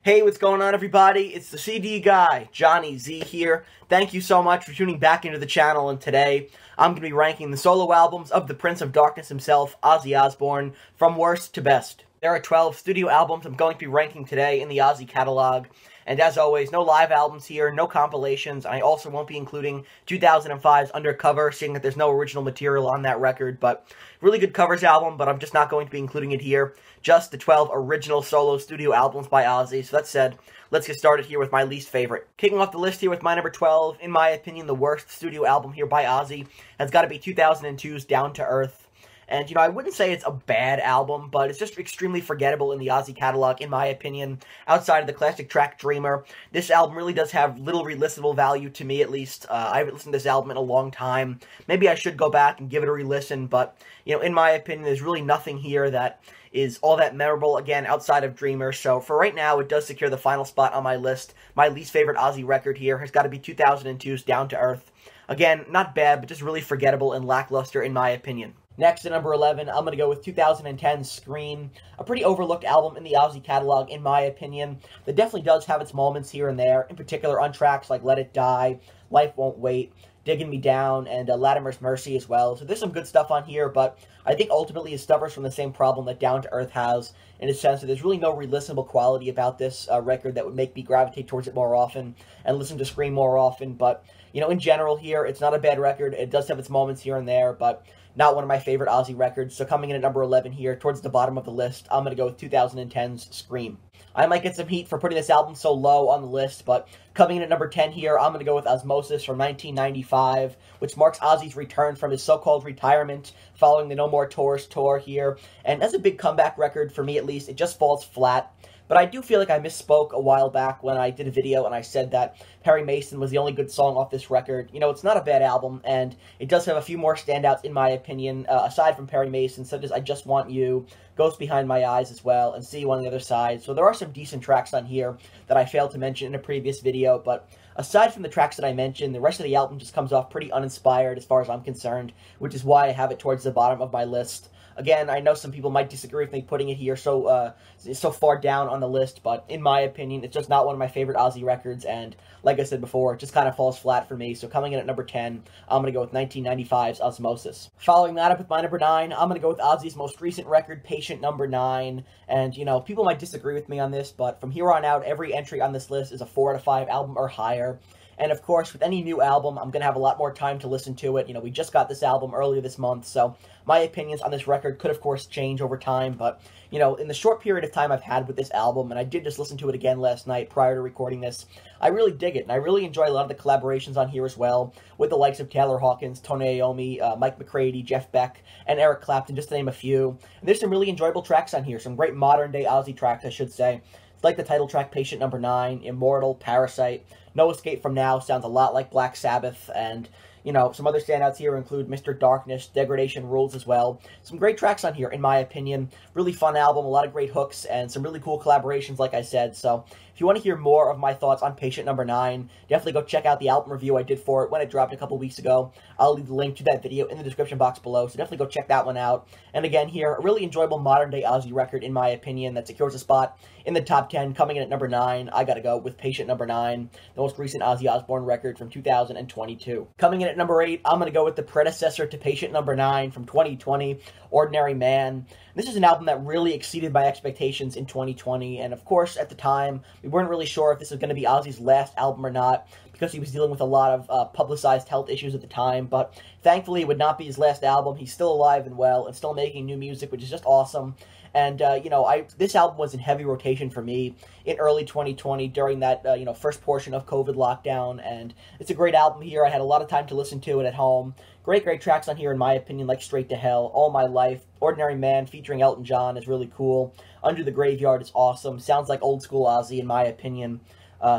Hey, what's going on, everybody? It's the CD guy, Johnny Z here. Thank you so much for tuning back into the channel, and today I'm going to be ranking the solo albums of the Prince of Darkness himself, Ozzy Osbourne, from worst to best. There are 12 studio albums I'm going to be ranking today in the Ozzy catalog, and as always, no live albums here, no compilations, and I also won't be including 2005's Undercover, seeing that there's no original material on that record, but really good covers album, but I'm just not going to be including it here. Just the 12 original solo studio albums by Ozzy. So that said, let's get started here with my least favorite. Kicking off the list here with my number 12, in my opinion, the worst studio album here by Ozzy has got to be 2002's Down to Earth. And, I wouldn't say it's a bad album, but it's just extremely forgettable in the Ozzy catalog, in my opinion. Outside of the classic track Dreamer, this album really does have little re-listenable value to me, at least. I haven't listened to this album in a long time. Maybe I should go back and give it a re-listen, but, in my opinion, there's really nothing here that is all that memorable, again, outside of Dreamer. So for right now, it does secure the final spot on my list. My least favorite Ozzy record here has got to be 2002's Down to Earth. Again, not bad, but just really forgettable and lackluster in my opinion. Next, at number 11, I'm going to go with 2010's Scream, a pretty overlooked album in the Ozzy catalog, in my opinion, that definitely does have its moments here and there, in particular on tracks like Let It Die, Life Won't Wait, Digging Me Down, and Latimer's Mercy as well. So there's some good stuff on here, but I think ultimately it suffers from the same problem that Down to Earth has, in a sense that there's really no re-listenable quality about this record that would make me gravitate towards it more often and listen to Scream more often. But, in general here, it's not a bad record. It does have its moments here and there, but not one of my favorite Ozzy records. So coming in at number 11 here, towards the bottom of the list, I'm going to go with 2010's Scream. I might get some heat for putting this album so low on the list, but coming in at number 10 here, I'm going to go with Ozzmosis from 1995, which marks Ozzy's return from his so-called retirement following the No More Tours tour here. And that's a big comeback record for me, at least. It just falls flat. But I do feel like I misspoke a while back when I did a video and I said that Perry Mason was the only good song off this record. It's not a bad album, and it does have a few more standouts, in my opinion, aside from Perry Mason, such as I Just Want You, Ghost Behind My Eyes as well, and See You on the Other Side. So there are some decent tracks on here that I failed to mention in a previous video, but aside from the tracks that I mentioned, the rest of the album just comes off pretty uninspired as far as I'm concerned, which is why I have it towards the bottom of my list. Again, I know some people might disagree with me putting it here so far down on the list, but in my opinion, it's just not one of my favorite Ozzy records, and like I said before, it just kind of falls flat for me. So coming in at number 10, I'm going to go with 1995's Ozzmosis. Following that up with my number 9, I'm going to go with Ozzy's most recent record, Patient Number 9, and, people might disagree with me on this, but from here on out, every entry on this list is a 4 out of 5 album or higher. And of course, with any new album, I'm going to have a lot more time to listen to it. We just got this album earlier this month, so my opinions on this record could, of course, change over time. But, in the short period of time I've had with this album, and I did just listen to it again last night prior to recording this, I really dig it. And I really enjoy a lot of the collaborations on here as well, with the likes of Taylor Hawkins, Tony Iommi, Mike McCready, Jeff Beck, and Eric Clapton, just to name a few. And there's some really enjoyable tracks on here, some great modern-day Ozzy tracks, I should say. Like the title track Patient Number 9, Immortal, Parasite, No Escape From Now sounds a lot like Black Sabbath, and, some other standouts here include Mr. Darkness, Degradation Rules as well. Some great tracks on here, in my opinion. Really fun album, a lot of great hooks, and some really cool collaborations, like I said. So if you want to hear more of my thoughts on Patient Number 9, definitely go check out the album review I did for it when it dropped a couple weeks ago. I'll leave the link to that video in the description box below, so definitely go check that one out. And again here, a really enjoyable modern-day Ozzy record, in my opinion, that secures a spot in the top 10. Coming in at number 9, I gotta go with Patient Number 9, the most recent Ozzy Osbourne record from 2022. Coming in at number 8, I'm gonna go with the predecessor to Patient Number 9 from 2020, Ordinary Man. This is an album that really exceeded my expectations in 2020, and of course, at the time, we weren't really sure if this was going to be Ozzy's last album or not, because he was dealing with a lot of publicized health issues at the time, but thankfully it would not be his last album. He's still alive and well, and still making new music, which is just awesome. And, this album was in heavy rotation for me in early 2020 during that, first portion of COVID lockdown, and it's a great album here. I had a lot of time to listen to it at home. Great tracks on here, in my opinion, like Straight to Hell, All My Life, Ordinary Man featuring Elton John is really cool. Under the Graveyard is awesome. Sounds like old school Ozzy, in my opinion.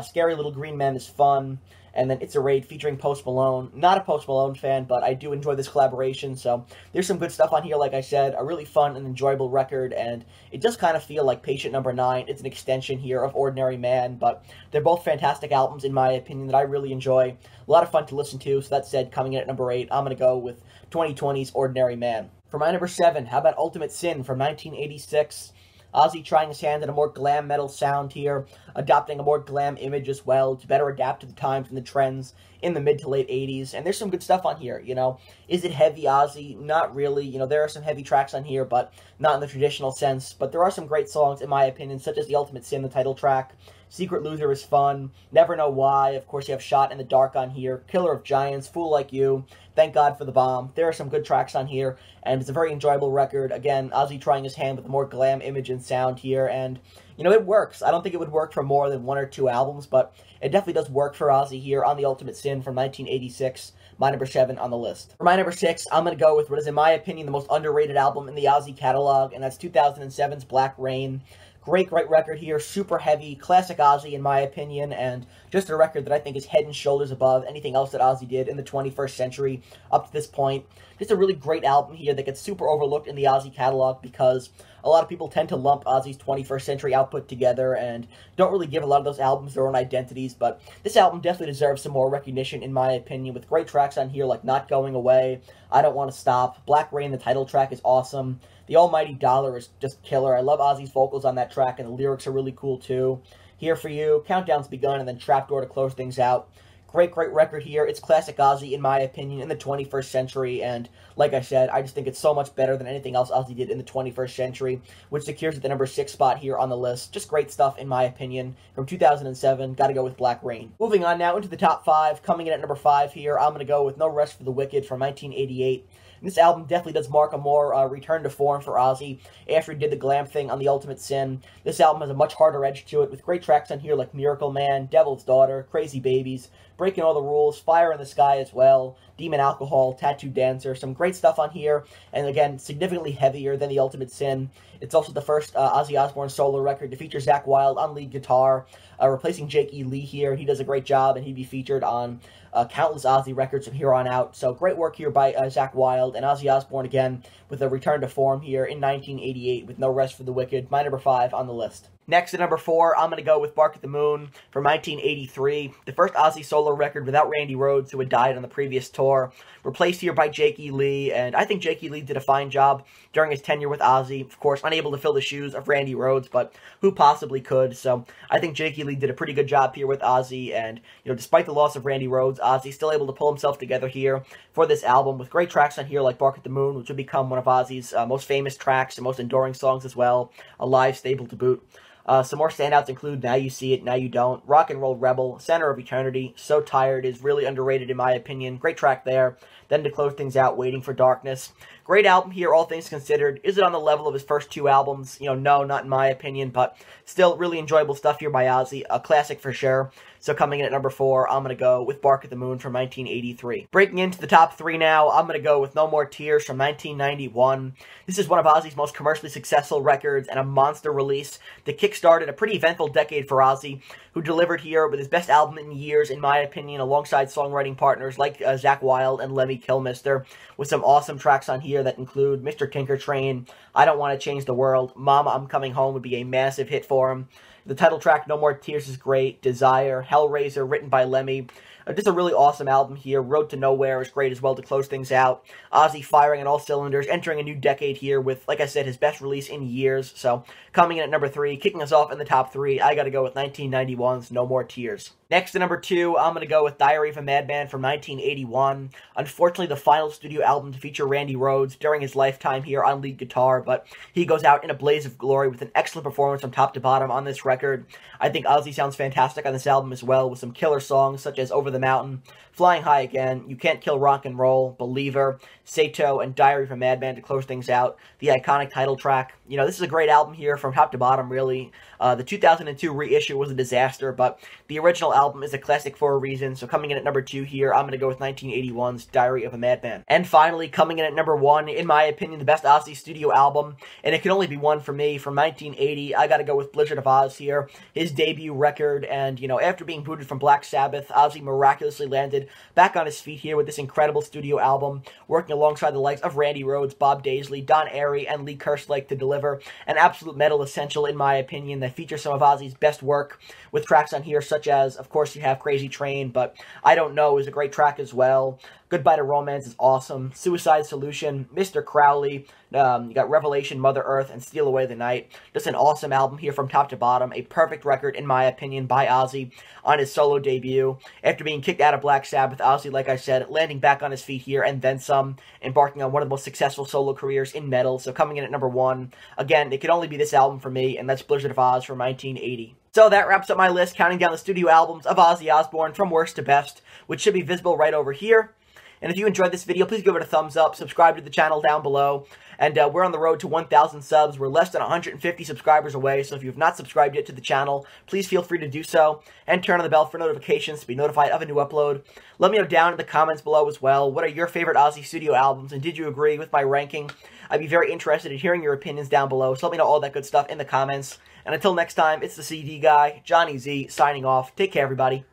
Scary Little Green Men is fun. And then It's a Raid featuring Post Malone. Not a Post Malone fan, but I do enjoy this collaboration, so there's some good stuff on here, like I said. A really fun and enjoyable record, and it does kind of feel like Patient Number 9. It's an extension here of Ordinary Man, but they're both fantastic albums, in my opinion, that I really enjoy. A lot of fun to listen to, so that said, coming in at number 8, I'm going to go with 2020's Ordinary Man. For my number 7, how about Ultimate Sin from 1986? Ozzy trying his hand at a more glam metal sound here, adopting a more glam image as well to better adapt to the times and the trends in the mid to late 80s. And there's some good stuff on here, you know. Is it heavy Ozzy? Not really. You know, there are some heavy tracks on here, but not in the traditional sense. But there are some great songs, in my opinion, such as The Ultimate Sin, the title track. Secret Loser is fun. Never Know Why. Of course, you have Shot in the Dark on here. Killer of Giants. Fool Like You. Thank God for the Bomb. There are some good tracks on here, and it's a very enjoyable record. Again, Ozzy trying his hand with a more glam image and sound here, and, you know, it works. I don't think it would work for more than 1 or 2 albums, but it definitely does work for Ozzy here on The Ultimate Sin from 1986, my number 7 on the list. For my number 6, I'm going to go with what is, in my opinion, the most underrated album in the Ozzy catalog, and that's 2007's Black Rain. Great record here, super heavy, classic Ozzy in my opinion, and just a record that I think is head and shoulders above anything else that Ozzy did in the 21st century up to this point. Just a really great album here that gets super overlooked in the Ozzy catalog because a lot of people tend to lump Ozzy's 21st century output together and don't really give a lot of those albums their own identities, but this album definitely deserves some more recognition in my opinion, with great tracks on here like Not Going Away, I Don't Want to Stop, Black Rain, the title track, is awesome. The Almighty Dollar is just killer. I love Ozzy's vocals on that track, and the lyrics are really cool too. Here For You, Countdown's Begun, and then Trapdoor to close things out. Great record here. It's classic Ozzy, in my opinion, in the 21st century, and like I said, I just think it's so much better than anything else Ozzy did in the 21st century, which secures it the number 6 spot here on the list. Just great stuff, in my opinion. From 2007, gotta go with Black Rain. Moving on now into the top 5, coming in at number 5 here, I'm gonna go with No Rest for the Wicked from 1988. This album definitely does mark a more return to form for Ozzy after he did the glam thing on The Ultimate Sin. This album has a much harder edge to it, with great tracks on here like Miracle Man, Devil's Daughter, Crazy Babies, Breaking All the Rules, Fire in the Sky as well, Demon Alcohol, Tattooed Dancer. Some great stuff on here, and again, significantly heavier than The Ultimate Sin. It's also the first Ozzy Osbourne solo record to feature Zakk Wylde on lead guitar, replacing Jake E. Lee here. He does a great job, and he'd be featured on countless Ozzy records from here on out. So great work here by Zakk Wylde, and Ozzy Osbourne again with a return to form here in 1988 with No Rest for the Wicked, my number 5 on the list. Next, at number 4, I'm going to go with Bark at the Moon from 1983, the first Ozzy solo record without Randy Rhoads, who had died on the previous tour, replaced here by Jake E. Lee, and I think Jake E. Lee did a fine job during his tenure with Ozzy. Of course, unable to fill the shoes of Randy Rhoads, but who possibly could? So I think Jake E. Lee did a pretty good job here with Ozzy, and, you know, despite the loss of Randy Rhoads, Ozzy's still able to pull himself together here for this album with great tracks on here like Bark at the Moon, which would become one of Ozzy's most famous tracks and most enduring songs as well, a live staple to boot. Some more standouts include Now You See It, Now You Don't, Rock and Roll Rebel, Center of Eternity, So Tired is really underrated in my opinion. Great track there. Then to close things out, Waiting for Darkness. Great album here, all things considered. Is it on the level of his first 2 albums? You know, no, not in my opinion, but still really enjoyable stuff here by Ozzy. A classic for sure. So coming in at number 4, I'm going to go with Bark at the Moon from 1983. Breaking into the top 3 now, I'm going to go with No More Tears from 1991. This is one of Ozzy's most commercially successful records and a monster release that kickstarted a pretty eventful decade for Ozzy, who delivered here with his best album in years, in my opinion, alongside songwriting partners like Zakk Wylde and Lemmy Kilmister, with some awesome tracks on here that include Mr. Tinker Train, I Don't Want to Change the World, Mama, I'm Coming Home would be a massive hit for him. The title track, No More Tears, is great. Desire, Hellraiser, written by Lemmy. Just a really awesome album here. Road to Nowhere is great as well to close things out. Ozzy firing on all cylinders, entering a new decade here with, like I said, his best release in years. So, coming in at number 3, kicking us off in the top 3, I gotta go with 1991's No More Tears. Next, at number 2, I'm going to go with Diary of a Madman from 1981. Unfortunately, the final studio album to feature Randy Rhoads during his lifetime here on lead guitar, but he goes out in a blaze of glory with an excellent performance from top to bottom on this record. I think Ozzy sounds fantastic on this album as well, with some killer songs such as Over the Mountain, Flying High Again, You Can't Kill Rock and Roll, Believer, Sato, and Diary of a Madman to close things out. The iconic title track. You know, this is a great album here from top to bottom, really. The 2002 reissue was a disaster, but the original album is a classic for a reason. So coming in at number 2 here, I'm going to go with 1981's Diary of a Madman. And finally, coming in at number 1, in my opinion, the best Ozzy studio album, and it can only be one for me, from 1980, I got to go with Blizzard of Ozz here, his debut record. And, you know, after being booted from Black Sabbath, Ozzy miraculously landed back on his feet here with this incredible studio album, working alongside the likes of Randy Rhoads, Bob Daisley, Don Airey, and Lee Kerslake to deliver an absolute metal essential, in my opinion, that features some of Ozzy's best work, with tracks on here such as, of course, you have Crazy Train, but I Don't Know is a great track as well. Goodbye to Romance is awesome. Suicide Solution, Mr. Crowley, you got Revelation, Mother Earth, and Steal Away the Night. Just an awesome album here from top to bottom. A perfect record, in my opinion, by Ozzy on his solo debut. After being kicked out of Black Sabbath, Ozzy, like I said, landing back on his feet here and then some, embarking on one of the most successful solo careers in metal. So coming in at number 1. Again, it could only be this album for me, and that's Blizzard of Ozz from 1980. So that wraps up my list, counting down the studio albums of Ozzy Osbourne from worst to best, which should be visible right over here. And if you enjoyed this video, please give it a thumbs up, subscribe to the channel down below, and we're on the road to 1,000 subs. We're less than 150 subscribers away, so if you have not subscribed yet to the channel, please feel free to do so, and turn on the bell for notifications to be notified of a new upload. Let me know down in the comments below as well, what are your favorite Ozzy studio albums, and did you agree with my ranking? I'd be very interested in hearing your opinions down below, so let me know all that good stuff in the comments. And until next time, it's the CD guy, Johnny Z, signing off. Take care, everybody.